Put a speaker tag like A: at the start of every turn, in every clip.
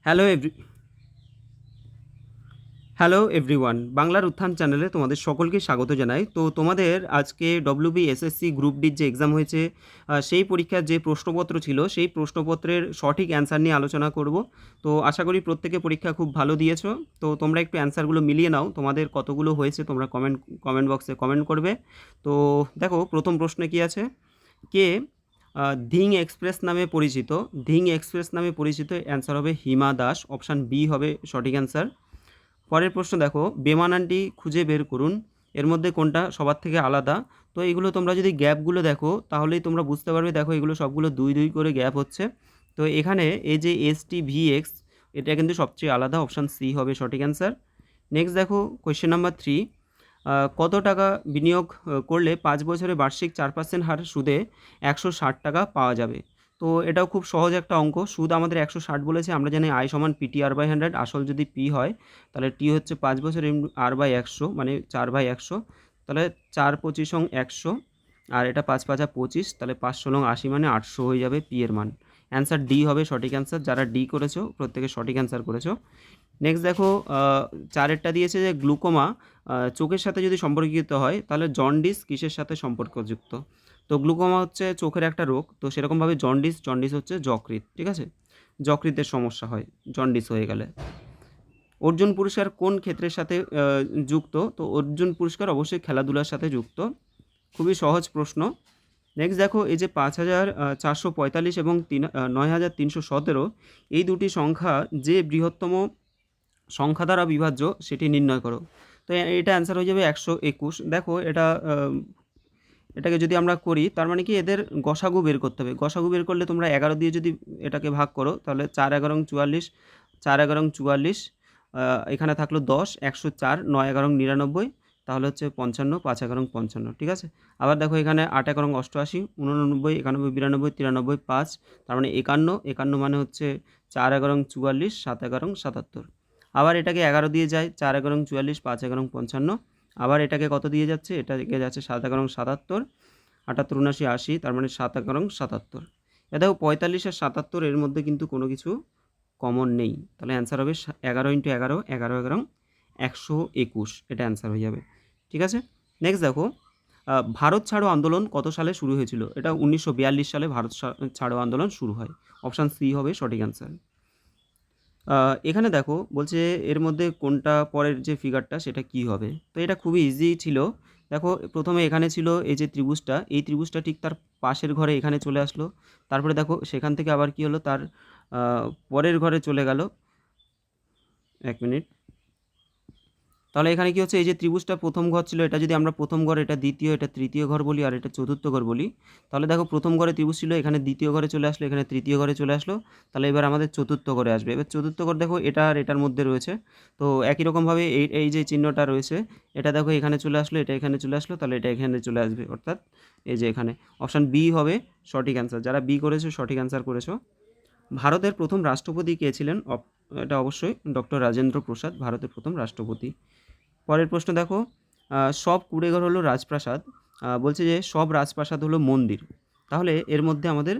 A: Hello hello everyone, বাংলার উত্থান চ্যানেলে তোমাদের সকলকে স্বাগত জানাই। তো তোমাদের আজকে ডব্লিউবিএসএসসি গ্রুপ ডির যে এক্সাম হয়েছে, সেই পরীক্ষার যে প্রশ্নপত্র ছিল সেই প্রশ্নপত্রের সঠিক অ্যান্সার নিয়ে আলোচনা করব। তো আশা করি প্রত্যেকে পরীক্ষা খুব ভালো দিয়েছো। তো তোমরা একটু অ্যান্সারগুলো মিলিয়ে নাও, তোমাদের কতগুলো হয়েছে তোমরা কমেন্ট বক্সে কমেন্ট করবে। তো দেখো প্রথম প্রশ্নে কী আছে, কে ধিং এক্সপ্রেস নামে পরিচিত? ধিং এক্সপ্রেস নামে পরিচিত অ্যান্সার হবে হিমা দাস, অপশান বি হবে সঠিক অ্যান্সার। পরের প্রশ্ন দেখো, বেমানানটি খুঁজে বের করুন, এর মধ্যে কোনটা সবার থেকে আলাদা? তো এগুলো তোমরা যদি গ্যাপগুলো দেখো তাহলেই তোমরা বুঝতে পারবে। দেখো এগুলো সবগুলো দুই দুই করে গ্যাপ হচ্ছে। তো এখানে এই যে STVX, এটা কিন্তু সবচেয়ে আলাদা, অপশান সি হবে সঠিক অ্যান্সার। নেক্সট দেখো কোয়েশ্চেন নাম্বার 3, কত টাকা বিনিয়োগ করলে 5 বছরে বার্ষিক 4% হার সুদে 160 টাকা পাওয়া যাবে? তো এটাও খুব সহজ একটা অঙ্ক। সুদ আমাদের 160 বলেছে, আমরা জানি আই সমান PT/100, আসল যদি পি হয় তাহলে টি হচ্ছে 5 বছর R/100 মানে 4/100, তাহলে 4×25 = 100, আর এটা 5×5 = 25, তাহলে 5×16 = 80 মানে 800 হয়ে যাবে পি এর মান। অ্যান্সার ডি হবে সঠিক অ্যান্সার। যারা ডি করেছো প্রত্যেকে সঠিক অ্যান্সার করেছো। নেক্সট দেখো, চারেরটা দিয়েছে যে গ্লুকোমা চোখের সাথে যদি সম্পর্কিত হয় তাহলে জন্ডিস কিসের সাথে সম্পর্কযুক্ত? তো গ্লুকোমা হচ্ছে চোখের একটা রোগ, তো সেরকমভাবে জন্ডিস হচ্ছে যকৃৎ, ঠিক আছে? যকৃতের সমস্যা হয় জন্ডিস হয়ে গেলে। অর্জুন পুরস্কার কোন ক্ষেত্রের সাথে যুক্ত? তো অর্জুন পুরস্কার অবশ্যই খেলাধুলার সাথে যুক্ত। খুবই সহজ প্রশ্ন। নেক্সট দেখো, এই যে 5,445 এবং 9,317, এই দুটি সংখ্যা যে বৃহত্তম সংখ্যা দ্বারা বিভাজ্য সেটি নির্ণয় করো। তো এটা অ্যান্সার হয়ে যাবে 121। দেখো এটাকে যদি আমরা করি তার মানে কি এদের গসাগু বের করতে হবে। গসাগু বের করলে তোমরা 11 দিয়ে যদি এটাকে ভাগ করো তাহলে 4×11 = 44, 4×11 = 44, এখানে থাকলো 10, 104, 9×11 = 99, তাহলে হচ্ছে 55, 5×11 = 55, ঠিক আছে? আবার দেখো এখানে 8×88 = 89, 91, 92, 93, 5, তার মানে 51, 51 মানে হচ্ছে 4×11 = 7×77। আবার এটাকে 11 দিয়ে যায়, 4×44, 5×55, আবার এটাকে কত দিয়ে যাচ্ছে, এটাকে যাচ্ছে 7×77, 78, 79, 80, তার মানে 7×77। এ দেখো 45 আর 77 এর মধ্যে কিন্তু কোনো কিছু কমন নেই, তাহলে অ্যান্সার হবে 11×11, 11, 121, এটা অ্যান্সার হয়ে যাবে, ঠিক আছে? নেক্সট দেখো, ভারত ছাড়ো আন্দোলন কত সালে শুরু হয়েছিল? এটা 1942 সালে ভারত ছাড়ো আন্দোলন শুরু হয়, অপশান সি হবে সঠিক অ্যান্সার। এখানে দেখো বলছে এর মধ্যে কোনটা পরের যে ফিগারটা সেটা কি হবে? তো এটা খুবই ইজি ছিল। দেখো প্রথমে এখানে ছিল এই যে ত্রিভুজটা, এই ত্রিভুজটা ঠিক তার পাশের ঘরে এখানে চলে আসলো। তারপরে দেখো সেখান থেকে আবার কি হলো, তার পরের ঘরে চলে গেল। 1 মিনিট। তাহলে এখানে কি হচ্ছে, এই যে ত্রিভুজটা প্রথম ঘর ছিল, এটা যদি আমরা প্রথম ঘর, এটা দ্বিতীয়, এটা তৃতীয় ঘর বলি, আর এটা চতুর্থ ঘর বলি, তাহলে দেখো প্রথম ঘরে ত্রিভুজ ছিল, এখানে দ্বিতীয় ঘরে চলে আসলো, এখানে তৃতীয় ঘরে চলে আসলো, তাহলে এবার আমাদের চতুর্থ ঘরে আসবে। এবার চতুর্থ ঘর দেখো এটা আর এটার মধ্যে রয়েছে, তো একই রকমভাবে এই যে চিহ্নটা রয়েছে, এটা দেখো এখানে চলে আসলো, এটা এখানে চলে আসলো, তাহলে এটা এখানে চলে আসবে, অর্থাৎ এই যে এখানে অপশান বি হবে সঠিক অ্যান্সার। যারা বি করেছো সঠিক অ্যান্সার করেছো। ভারতের প্রথম রাষ্ট্রপতি কে ছিলেন? এটা অবশ্যই ডক্টর রাজেন্দ্র প্রসাদ, ভারতের প্রথম রাষ্ট্রপতি। পরের প্রশ্ন দেখো, সব কুঁড়েঘর হলো রাজপ্রাসাদ, বলছে যে সব রাজপ্রাসাদ হলো মন্দির, তাহলে এর মধ্যে আমাদের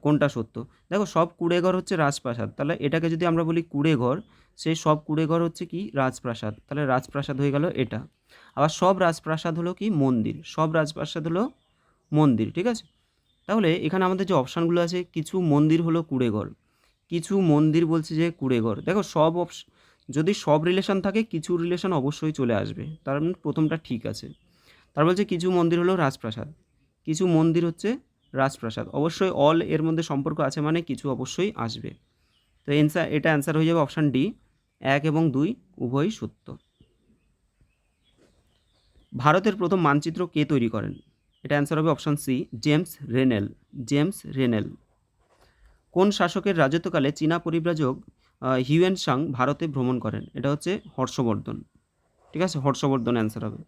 A: কোনটা সত্য? দেখো সব কুঁড়েঘর হচ্ছে রাজপ্রাসাদ, তাহলে এটাকে যদি আমরা বলি কুঁড়েঘর, সেই সব কুঁড়েঘর হচ্ছে কি রাজপ্রাসাদ, তাহলে রাজপ্রাসাদ হয়ে গেল এটা। আবার সব রাজপ্রাসাদ হলো কি মন্দির, সব রাজপ্রাসাদ হলো মন্দির, ঠিক আছে? তাহলে এখানে আমাদের যে অপশানগুলো আছে, কিছু মন্দির হলো কুঁড়েঘর, কিছু মন্দির বলছে যে কুঁড়েঘর। দেখো যদি সব রিলেশন থাকে কিছু রিলেশন অবশ্যই চলে আসবে, তার মানে প্রথমটা ঠিক আছে। তার বলছে কিছু মন্দির হলো রাজপ্রাসাদ, কিছু মন্দির হচ্ছে রাজপ্রাসাদ, অবশ্যই অল এর মধ্যে সম্পর্ক আছে মানে কিছু অবশ্যই আসবে। তো এটা অ্যান্সার হয়ে যাবে অপশান ডি, 1 এবং 2 উভয়ই সত্য। ভারতের প্রথম মানচিত্র কে তৈরি করেন? এটা অ্যান্সার হবে অপশান সি, জেমস রেনেল। জেমস রেনেল। কোন শাসকের রাজত্বকালে চীনা পরিব্রাজক হিউয়েন সাং ভারতে ভ্রমণ করেন? এটা হচ্ছে হর্ষবর্ধন, ঠিক আছে? হর্ষবর্ধন অ্যান্সার হবে।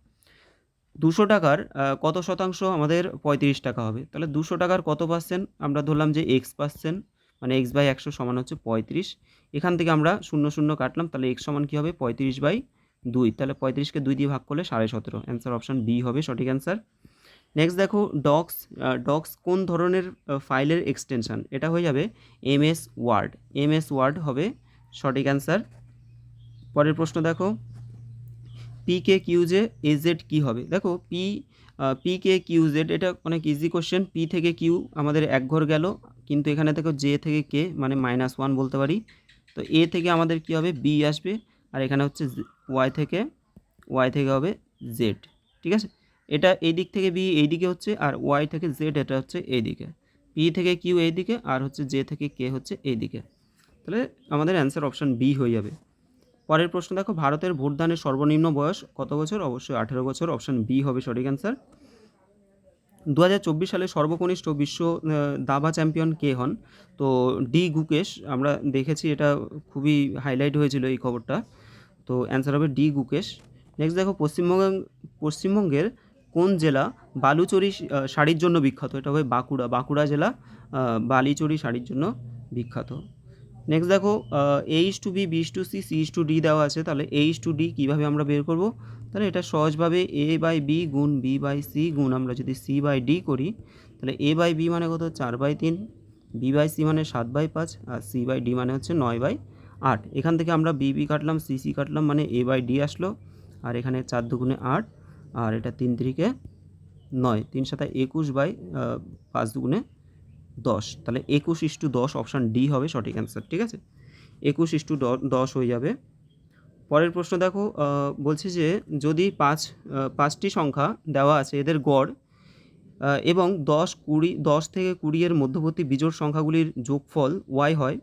A: 200 টাকার কত শতাংশ আমাদের 35 টাকা হবে? তাহলে 200 টাকার কত পার্সেন্ট? আমরা ধরলাম যে x%, মানে x/100 সমান হচ্ছে 35। এখান থেকে আমরা 0 0 কাটলাম, তাহলে x সমান কী হবে 35/2, তাহলে 35কে 2 দিয়ে ভাগ করলে 17.5, অ্যান্সার অপশান বি হবে সঠিক অ্যান্সার। নেক্সট দেখো, ডক্স কোন ধরনের ফাইলের এক্সটেনশন? এটা হয়ে যাবে MS ওয়ার্ড, MS ওয়ার্ড হবে সঠিক অ্যান্সার। পরের প্রশ্ন দেখো, P K Q J A Z কী হবে? দেখো পি কে কিউ জেড এটা অনেক ইজি কোশ্চেন। পি থেকে কিউ আমাদের এক ঘর গেল, কিন্তু এখানে দেখো জে থেকে কে মানে -1 বলতে পারি। তো এ থেকে আমাদের কি হবে, বি আসবে, আর এখানে হচ্ছে ওয়াই থেকে হবে জেড। ঠিক আছে, এটা এই দিক থেকে বি এই দিকে হচ্ছে, আর ওয়াই থেকে জেড এটা হচ্ছে এই দিকে। পি থেকে কিউ এই দিকে, আর হচ্ছে জে থেকে কে হচ্ছে এই দিকে। তাহলে আমাদের অ্যান্সার অপশান বি হয়ে যাবে। পরের প্রশ্ন দেখো, ভারতের ভোটদানের সর্বনিম্ন বয়স কত বছর? অবশ্যই 18 বছর, অপশান বি হবে সঠিক অ্যান্সার। 2024 সালে সর্বকনিষ্ঠ বিশ্ব দাবা চ্যাম্পিয়ন কে হন? তো ডি গুকেশ। আমরা দেখেছি, এটা খুবই হাইলাইট হয়েছিল এই খবরটা। তো অ্যান্সার হবে ডি গুকেশ। নেক্সট দেখো, পশ্চিমবঙ্গের কোন জেলা বালুচরী শাড়ির জন্য বিখ্যাত? এটা হবে বাঁকুড়া জেলা বালিচরী শাড়ির জন্য বিখ্যাত। নেক্সট দেখো, A/B, B/C, C/D দেওয়া আছে, তাহলে A/D কীভাবে আমরা বের করব? তাহলে এটা সহজভাবে A/B গুণ B/C গুণ আমরা যদি C/D করি, তাহলে A/B মানে কত? 4/3, B/C মানে 7/5, আর C/D মানে হচ্ছে 9/8। এখান থেকে আমরা B কাটলাম, C কাটলাম, মানে A/D আসলো, আর এখানে 4 দুগুণে 8, আর এটা 3 3-কে 9, 3 7 21/5 দুগুণে 10, তাহলে 21:10 অপশান ডি হবে সঠিক অ্যান্সার। ঠিক আছে, 21:10 হয়ে যাবে। পরের প্রশ্ন দেখো, বলছে যে যদি পাঁচটি সংখ্যা দেওয়া আছে, এদের গড় এবং 10 থেকে 20 এর মধ্যবর্তী বিজোড় সংখ্যাগুলির যোগফল ওয়াই হয়,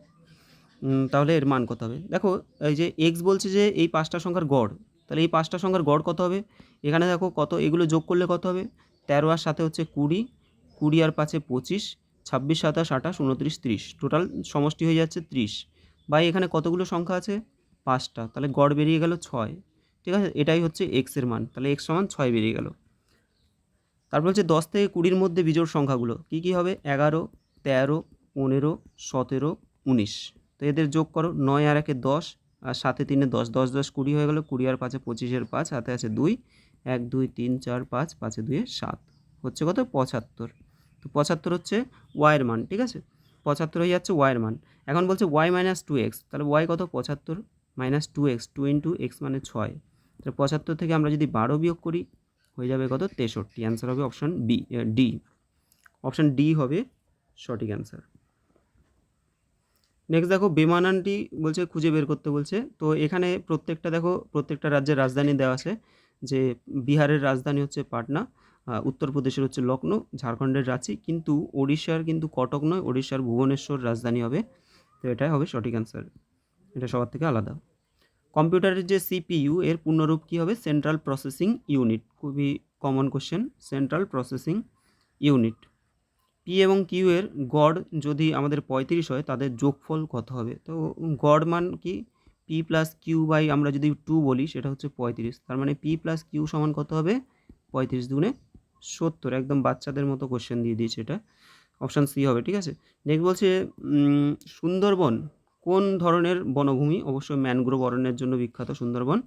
A: তাহলে এর মান কত হবে? দেখো, এই যে এক্স বলছে যে এই 5টা সংখ্যার গড়, তাহলে এই 5টা সংখ্যার গড় কত হবে? এখানে দেখো কত, এগুলো যোগ করলে কত হবে? 13 আর 7 হচ্ছে 20, 20 আর 5 25, 26 27 28 29 30, টোটাল সমষ্টি হয়ে যাচ্ছে 30। বা এখানে কতগুলো সংখ্যা আছে? 5টা, তাহলে গড় বেরিয়ে গেল 6। ঠিক আছে, এটাই হচ্ছে এক্সের মান, তাহলে এক্স সমান 6 বেরিয়ে গেল। তারপর হচ্ছে 10 থেকে 20-র মধ্যে বিজোড় সংখ্যাগুলো কী কী হবে? 11, 13, 15, 17, 19। তো এদের যোগ করো, 9 আর 1-এ 10, আর 7 3-এ 10, 10 10 20 হয়ে গেল, 20 আর 5-এ 25-এর 5, হাতে আছে 2, 1 2 3 4 5, 5 2 7, হচ্ছে কত? 75। তো 75 হচ্ছে ওয়াইয়ের মান। ঠিক আছে, 75 হয়ে যাচ্ছে ওয়াইয়ের মান। এখন বলছে ওয়াই মাইনাস 2x, তাহলে ওয়াই কত? 75 মাইনাস 2x, 2 ইন্টু এক্স মানে 6। তাহলে 75 থেকে আমরা যদি 12 বিয়োগ করি, হয়ে যাবে কত? 63। অ্যান্সার হবে অপশান ডি। অপশান ডি হবে সঠিক অ্যান্সার। নেক্সট দেখো, বেমানানটি বলছে খুঁজে বের করতে বলছে। তো এখানে প্রত্যেকটা রাজ্যের রাজধানী দেওয়া আছে, যে বিহারের রাজধানী হচ্ছে পাটনা, উত্তরপ্রদেশের হচ্ছে লখনৌ, ঝাড়খণ্ডের রাঁচি, কিন্তু ওড়িশার কিন্তু কটক নয়, ওড়িশার ভুবনেশ্বর রাজধানী হবে। তো এটাই হবে সঠিক অ্যান্সার, এটা সবার থেকে আলাদা। কম্পিউটারের যে সিপিইউ এর পূর্ণরূপ কী হবে? Central processing unit. খুবই common question, central processing unit. P এবং কিউ এর গড় যদি আমাদের 35 হয়, তাদের যোগফল কত হবে? তো গড় মান কি? পি প্লাস কিউ বাই আমরা যদি 2 বলি, সেটা হচ্ছে 35। তার মানে পি প্লাস কিউ সমান কত হবে? 35 দুগুণে 70। একদম বাচ্চাদের মতো কোশ্চেন দিয়ে দিয়েছে এটা, অপশান সি হবে। ঠিক আছে, নেক্সট বলছে সুন্দরবন কোন ধরনের বনভূমি? অবশ্যই ম্যানগ্রোভ অরণ্যের জন্য বিখ্যাত সুন্দরবন,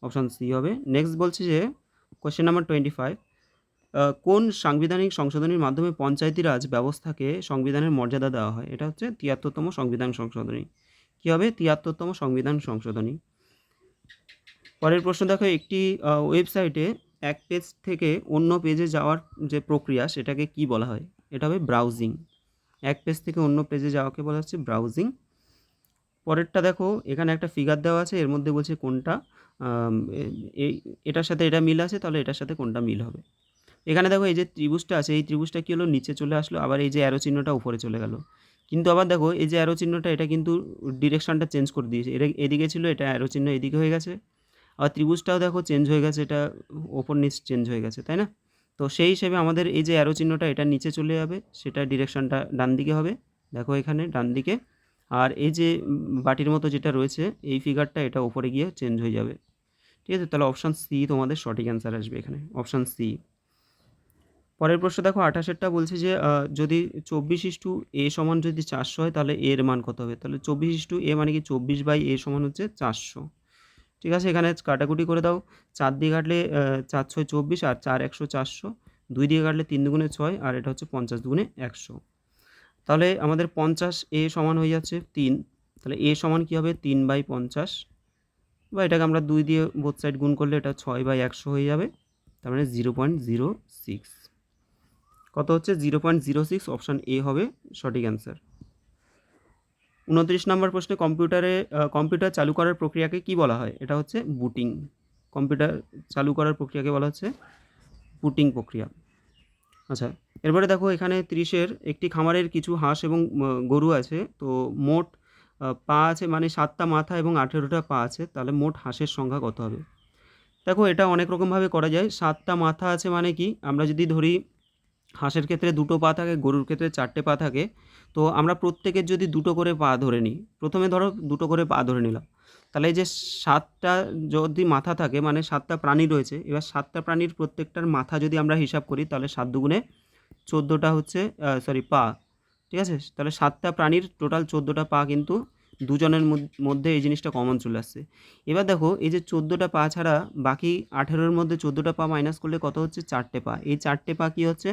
A: অপশান সি হবে। নেক্সট বলছে যে কোশ্চেন নাম্বার 25, কোন সাংবিধানিক সংশোধনীর মাধ্যমে পঞ্চায়েতি রাজ ব্যবস্থাকে সংবিধানের মর্যাদা দেওয়া হয়? এটা হচ্ছে 73তম সংবিধান সংশোধনী। কী হবে? 73তম সংবিধান সংশোধনী। পরের প্রশ্ন দেখো, একটি ওয়েবসাইটে এক পেজ থেকে অন্য পেজে যাওয়ার যে প্রক্রিয়া, সেটাকে কি বলা হয়? এটা হবে ব্রাউজিং। এক পেজ থেকে অন্য পেজে যাওয়াকে বলা হচ্ছে ব্রাউজিং। পরেরটা দেখো, এখানে একটা ফিগার দেওয়া আছে, এর মধ্যে বলছে কোনটা এটার সাথে এটা মিল আছে, তাহলে এটার সাথে কোনটা মিল হবে? এখানে দেখো, এই যে ত্রিভুজটা আছে, এই ত্রিভুজটা কী হলো? নিচে চলে আসলো, আবার এই যে অ্যারো চিহ্নটা উপরে চলে গেল। কিন্তু আবার দেখো, এই যে অ্যারো চিহ্নটা, এটা কিন্তু ডিরেকশনটা চেঞ্জ করে দিয়েছে, এটা এদিকে ছিল, এটা অ্যারো চিহ্ন এদিকে হয়ে গেছে। আর ত্রিভুজটাও দেখো চেঞ্জ হয়ে গেছে, এটা ওপর নিচ চেঞ্জ হয়ে গেছে, তাই না? তো সেই হিসেবে আমাদের এই যে অ্যারো চিহ্নটা, এটা নিচে চলে যাবে, সেটা ডিরেকশনটা ডান দিকে হবে। দেখো এখানে ডান দিকে, আর এই যে বাটির মতো যেটা রয়েছে এই ফিগারটা, এটা ওপরে গিয়ে চেঞ্জ হয়ে যাবে। ঠিক আছে, তাহলে অপশান সি তোমাদের সঠিক অ্যান্সার আসবে এখানে, অপশান সি। পরের প্রশ্ন দেখো, 28টা বলছে যে যদি 24:a সমান যদি 400 হয়, তাহলে এর মান কত হবে? তাহলে 24:a মানে কি? 24/a সমান হচ্ছে 400। ঠিক আছে, এখানে কাটাকুটি করে দাও। 4 দিয়ে কাটলে 4 6 24, আর 4 100 400, 2 দিয়ে কাটলে 3 দুগুণে 6, আর এটা হচ্ছে 50 দুগুণে 100। তাহলে আমাদের 50a সমান হয়ে যাচ্ছে 3, তাহলে এ সমান কী হবে 3/50, বা এটাকে আমরা 2 দিয়ে বোথ সাইড গুণ করলে এটা 6/100 হয়ে যাবে। তার মানে 0.06 কত হচ্ছে 0.06, অপশান এ হবে সঠিক অ্যান্সার। 29 নম্বর প্রশ্নে কম্পিউটার চালু করার প্রক্রিয়াকে কি বলা হয়? এটা হচ্ছে বুটিং। কম্পিউটার চালু করার প্রক্রিয়াকে বলা হচ্ছে বুটিং প্রক্রিয়া। আচ্ছা, এরপরে দেখো এখানে 30-এর একটি খামারের কিছু হাঁস এবং গরু আছে। তো মোট পা আছে, মানে 7টা মাথা এবং 18টা পা আছে, তাহলে মোট হাঁসের সংখ্যা কত হবে? দেখো এটা অনেক রকমভাবে করা যায়। 7টা মাথা আছে মানে কি, আমরা যদি ধরি হাঁসের ক্ষেত্রে 2টো পা থাকে, গরুর ক্ষেত্রে 4টে পা থাকে, তো আমরা প্রত্যেকের যদি 2টো করে পা ধরে নিই, প্রথমে ধরো 2টো করে পা ধরে নিলাম, তাহলে এই যে 7টা যদি মাথা থাকে, মানে 7টা প্রাণী রয়েছে, এবার 7টা প্রাণীর প্রত্যেকটার মাথা যদি আমরা হিসাব করি, তাহলে 7 দুগুণে 14টা হচ্ছে পা, ঠিক আছে? তাহলে 7টা প্রাণীর টোটাল 14টা পা, কিন্তু দুজনের মধ্যে এই জিনিসটা কমন চলে আসছে। এবার দেখো এই যে 14টা পা ছাড়া বাকি 18-এর মধ্যে 14টা পা মাইনাস করলে কত হচ্ছে? 4টে পা। এই 4টে পা কী হচ্ছে?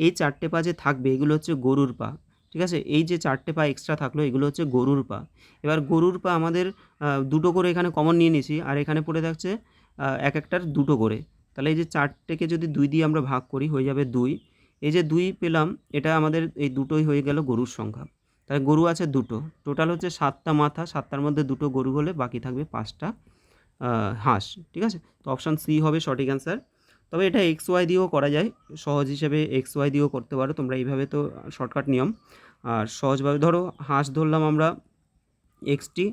A: এই 4টে পা যে থাকবে এগুলো হচ্ছে গরুর পা, ঠিক আছে? এই যে 4টে পা এক্সট্রা থাকলো এগুলো হচ্ছে গরুর পা। এবার গরুর পা আমাদের 2টো করে এখানে কমন নিয়ে নিয়েছি, আর এখানে পড়ে থাকছে এক একটার 2টো করে। তাহলে এই যে 4টেকে যদি 2 দিয়ে আমরা ভাগ করি হয়ে যাবে 2। এই যে 2 পেলাম, এটা আমাদের এই দুটোই হয়ে গেল গরুর সংখ্যা। তাহলে গরু আছে 2টো, টোটাল হচ্ছে 7টা মাথা, 7টার মধ্যে 2টো গরু হলে বাকি থাকবে 5টা হাঁস, ঠিক আছে? তো অপশান সি হবে সঠিক অ্যান্সার। তবে এটা এক্স ওয়াই দিয়েও করা যায়, সহজ হিসেবে এক্স ওয়াই দিয়েও করতে পারো তোমরা, এইভাবে তো শর্টকাট নিয়ম। আর সহজভাবে ধরো হাঁস ধরলাম আমরা এক্সটি,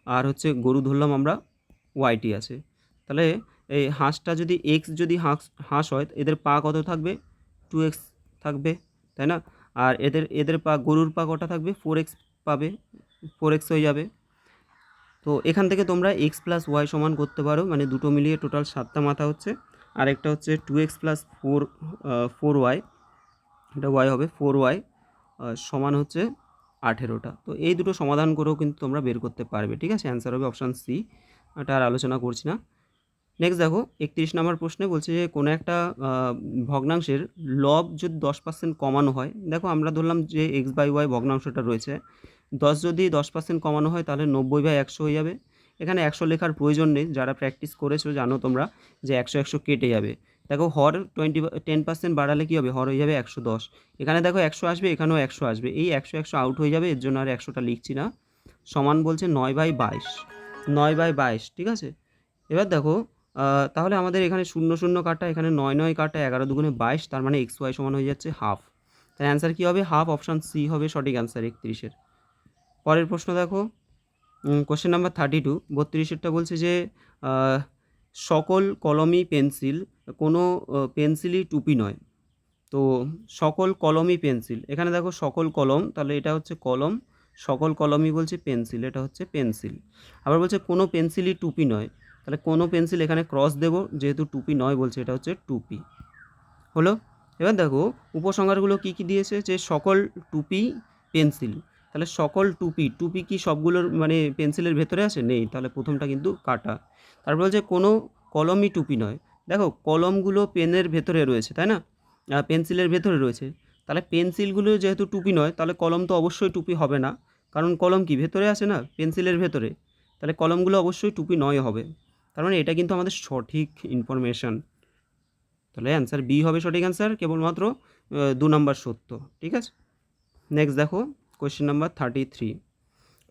A: আর হচ্ছে গরু ধরলাম আমরা ওয়াইটি আছে। তাহলে এই হাঁসটা যদি এক্স যদি হাঁস হয়, এদের পা কত থাকবে? 2x থাকবে, তাই না? আর এদের পা, গরুর পা কটা থাকবে? 4x পাবে, 4x হয়ে যাবে। তো এখান থেকে তোমরা x প্লাস ওয়াই সমান করতে পারো, মানে দুটো মিলিয়ে টোটাল 7টা মাথা হচ্ছে, আর একটা হচ্ছে 2x প্লাস 4y, এটা y হবে 4y সমান হচ্ছে 18টা। তো এই দুটো সমাধান করেও কিন্তু তোমরা বের করতে পারবে, ঠিক আছে? অ্যান্সার হবে অপশান সি, এটা আর আলোচনা করছি না। নেক্সট দেখো 31 নম্বর প্রশ্নে বলছে যে কোনো একটা ভগ্নাংশের লব যদি 10% কমানো হয়, দেখো আমরা ধরলাম যে x/y ভগ্নাংশটা রয়েছে, 10 যদি 10% কমানো হয় তাহলে 90/100 হয়ে যাবে। এখানে 100 লেখার প্রয়োজন নেই, যারা প্র্যাকটিস করেছো জানো তোমরা যে 100 কেটে যাবে। দেখো হর 10% বাড়ালে কী হবে? হর হয়ে যাবে 110। এখানে দেখো 100 আসবে, এখানেও 100 আসবে, এই 100 আউট হয়ে যাবে, এর জন্য আর 100টা লিখছি না। সমান বলছে 9/22, 9/22, ঠিক আছে? এবার দেখো তাহলে আমাদের এখানে 0 0 কাটা, এখানে 9 9 কাটা, 11 দুগুণে 22, তার মানে xy সমান হয়ে যাচ্ছে হাফ। তাই অ্যান্সার কী হবে? হাফ, অপশান সি হবে সঠিক অ্যান্সার 31-এর। পরের প্রশ্ন দেখো, কোশ্চেন নাম্বার 32, 32-এরটা বলছে যে সকল কলমই পেন্সিল, কোনো পেন্সিলই টুপি নয়। তো সকল কলমই পেন্সিল, এখানে দেখো সকল কলম, তাহলে এটা হচ্ছে কলম, সকল কলমই বলছে পেন্সিল, এটা হচ্ছে পেন্সিল। আবার বলছে কোনো পেন্সিলই টুপি নয়, তাহলে কোনো পেন্সিল এখানে ক্রস দেব, যেহেতু টুপি নয় বলছে, এটা হচ্ছে টুপি হলো। এবার দেখো উপসংহারগুলো কী কী দিয়েছে, যে সকল টুপি পেন্সিল, তাহলে সকল টুপি, টুপি কি সবগুলোর মানে পেন্সিলের ভেতরে আছে? নেই, তাহলে প্রথমটা কিন্তু কাটা। তারপর বলছে কোনো কলমই টুপি নয়, দেখো কলমগুলো পেনের ভেতরে রয়েছে, তাই না? পেন্সিলের ভেতরে রয়েছে, তাহলে পেন্সিলগুলো যেহেতু টুপি নয়, তাহলে কলম তো অবশ্যই টুপি হবে না, কারণ কলম কি ভেতরে আছে না, পেন্সিলের ভেতরে, তাহলে কলমগুলো অবশ্যই টুপি নয় হবে। তার মানে এটা কিন্তু আমাদের সঠিক ইনফরমেশান, তাহলে অ্যান্সার বি হবে সঠিক অ্যান্সার, কেবলমাত্র 2 নম্বর সত্য, ঠিক আছে? নেক্সট দেখো কোয়েশ্চেন নাম্বার 33,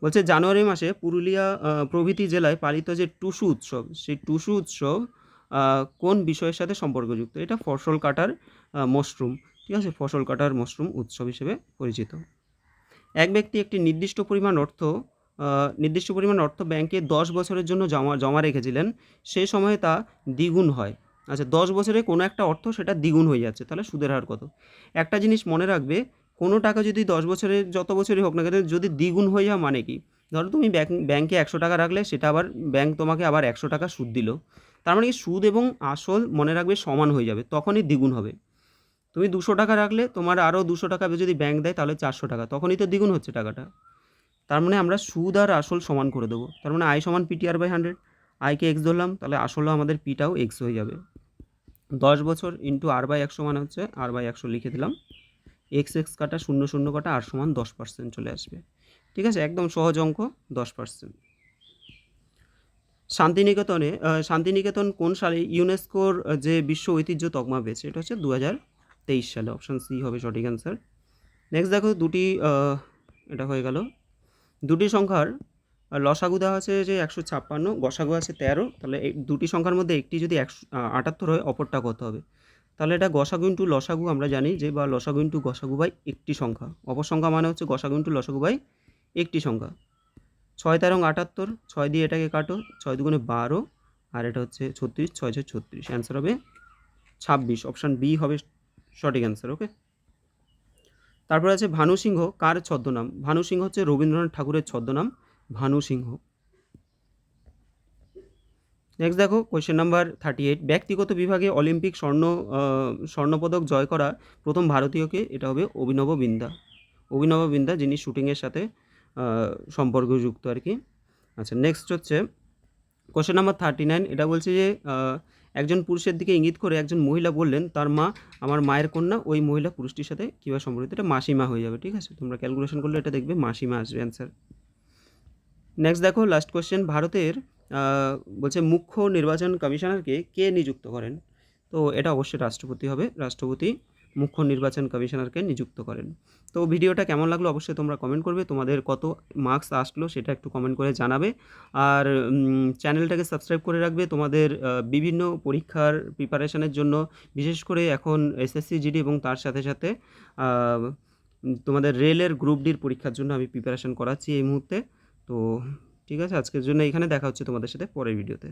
A: বলছে জানুয়ারি মাসে পুরুলিয়া প্রভৃতি জেলায় পালিত যে টুসু উৎসব, সেই টুসু উৎসব কোন বিষয়ের সাথে সম্পর্কযুক্ত? এটা ফসল কাটার মশরুম, ঠিক আছে? ফসল কাটার মশরুম উৎসব হিসেবে পরিচিত। এক ব্যক্তি একটি নির্দিষ্ট পরিমাণ অর্থ ব্যাংকে 10 বছরের জন্য জমা রেখেছিলেন, সেই সময়ে তা দ্বিগুণ হয়। আচ্ছা, 10 বছরে কোনো একটা অর্থ সেটা দ্বিগুণ হয়ে যাচ্ছে, তাহলে সুদের হার কত? একটা জিনিস মনে রাখবে, কোনো টাকা যদি 10 বছরের, যত বছরই হোক না কেন, যদি দ্বিগুণ হয়ে যাওয়া মানে কি, ধরো তুমি ব্যাংকে 100 টাকা রাখলে, সেটা আবার ব্যাংক তোমাকে আবার 100 টাকা সুদ দিল, তার মানে কি সুদ এবং আসল মনে রাখবে সমান হয়ে যাবে, তখনই দ্বিগুণ হবে। তুমি 200 টাকা রাখলে, তোমার আরও 200 টাকা যদি ব্যাংক দেয়, তাহলে 400 টাকা, তখনই তো দ্বিগুণ হচ্ছে টাকাটা। তার মানে আমরা সুদ আর আসল সমান করে দেবো, তার মানে আই সমান PTR/100, আইকে এক্স ধরলাম, তাহলে আসলও আমাদের পিটাও এক্স হয়ে যাবে। 10 বছর ইন্টু R/100 মানে হচ্ছে R/100 লিখে দিলাম, এক্স কাটা 0 0 কাটা আর সমান 10% চলে আসবে, ঠিক আছে, একদম সহজ অঙ্ক, 10%। শান্তিনিকেতন কোন সালে ইউনেস্কোর যে বিশ্ব ঐতিহ্য তকমা পেয়েছে? এটা হচ্ছে 2023 সালে। অপশান সি হবে সঠিক অ্যান্সার। নেক্সট দেখো দুটি এটা হয়ে গেল। দুটি সংখ্যার লসাগু দেওয়া আছে যে 156, গসাগু আছে 13, তাহলে এই দুটি সংখ্যার মধ্যে একটি যদি 178 হয়, অপরটা কত হবে? তাহলে এটা গসাগু ইন্টু লসাগু আমরা জানি যে, বা লসাগু ইন্টু গসাগু বাই একটি সংখ্যা। অপর সংখ্যা মানে হচ্ছে গসাগু ইন্টু লসাগু বাই একটি সংখ্যা। 6 13 78, 6 দিয়ে এটাকে কাটো, 6 দুগুণে 12, আর এটা হচ্ছে 36, 6 6 36, অ্যান্সার হবে 26। অপশান বি হবে সঠিক অ্যান্সার। ওকে, তারপরে আছে ভানু সিংহ কার ছদ্মনাম? ভানু সিংহ হচ্ছে রবীন্দ্রনাথ ঠাকুরের ছদ্মনাম ভানু সিংহ। নেক্সট দেখো কোয়েশ্চেন নাম্বার 38, ব্যক্তিগত বিভাগে অলিম্পিক স্বর্ণপদক জয় করা প্রথম ভারতীয়কে? এটা হবে অভিনব বিন্দা। অভিনব বিন্দা, যিনি শুটিংয়ের সাথে সম্পর্কযুক্ত আর কি। আচ্ছা, নেক্সট হচ্ছে কোয়েশ্চেন নাম্বার 39, এটা বলছে যে একজন পুরুষের দিকে ইঙ্গিত করে একজন মহিলা বললেন তার মা আমার মায়ের কন্যা, ওই মহিলা পুরুষটির সাথে কীভাবে সম্পর্কিত? এটা মাসিমা হয়ে যাবে। ঠিক আছে, তোমরা ক্যালকুলেশন করলে এটা দেখবে মাসিমা আসবে অ্যান্সার। নেক্সট দেখো লাস্ট কোয়েশ্চেন, ভারতের বলছে মুখ্য নির্বাচন কমিশনারকে কে নিযুক্ত করেন? তো এটা অবশ্যই রাষ্ট্রপতি হবে। রাষ্ট্রপতি মুখ্য নির্বাচন কমিশনারকে নিযুক্ত করেন। তো ভিডিওটা কেমন লাগলো অবশ্যই তোমরা কমেন্ট করবে, তোমাদের কত মার্কস আসলো সেটা একটু কমেন্ট করে জানাবে। আর চ্যানেলটাকে সাবস্ক্রাইব করে রাখবে তোমাদের বিভিন্ন পরীক্ষার প্রিপারেশনের জন্য। বিশেষ করে এখন এসএসসি জিডি এবং তার সাথে সাথে তোমাদের রেলের গ্রুপ ডির পরীক্ষার জন্য আমি প্রিপারেশন করাচ্ছি এই মুহূর্তে। তো ঠিক আছে, আজকের জন্য এখানে দেখা হচ্ছে তোমাদের সাথে পরের ভিডিওতে।